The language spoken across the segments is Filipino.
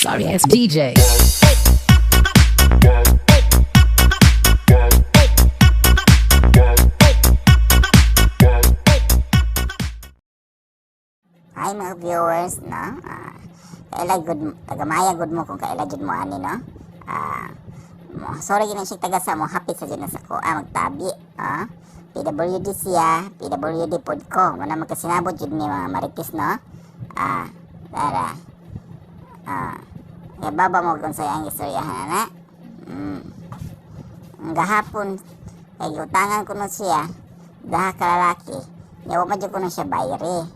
Sorry ass DJ. Hi mga viewers, no? Kaila good, tagamaya good mo kung kaila good mo ani, no? Sorry gina siya taga sa mo, hapit sa dyan sa ko, magtabi, PWD siya, PWD pod ko, wala magkasinabot yun ni mga marites, no? Tara, baba mo kung sa'yo ang istoryahan, na? Gahapon, kay utangan ko na siya, daha kalalaki, yawa madyo ko na siya bayari.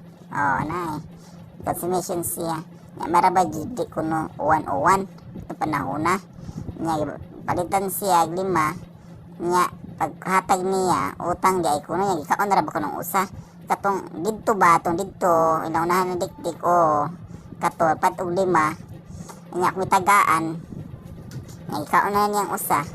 Consummation siya. Maraba di ko no 101 ito panahon na. Palitan siya 5. Paghatag niya, utang di ay ko no. Ikaon na ba ko ng usa. Katong dito ba, itong dito, inaunahan na dikdik o kato, patog 5. Nya kung tagaan, ikaon na niyang usa.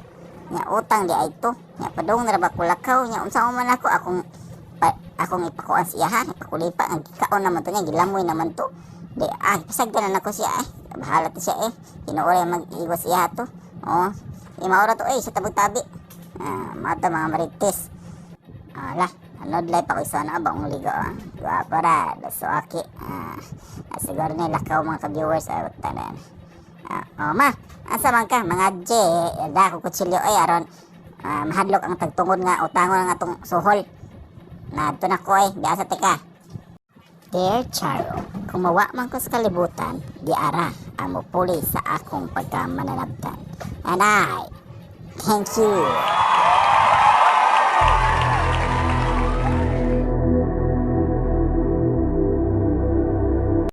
Nya utang di ay to. Nya padung na ba ko lakaw. Nya unsa man ako, akong ipakuan siya ha, ipakulipa ang kaon naman to niya, gilamoy naman to di, pasagdan na ako siya bahala to siya inuuri mag-iwas siya to imaura to sa tabog-tabi mata mga marites anod life ako isa na abang ligo para so aki siguro na lakaw mga ka-viewers tanan ma, asa man ka mga J, da ko kutsilyo aron mahadlok ang tagtungod nga utangon nga atong suhol na ito na ko biasa teka. Dear Charo, kumawa man ko sa kalibutan, di ara ang mupuli sa akong pagkamananabtan. And I thank you.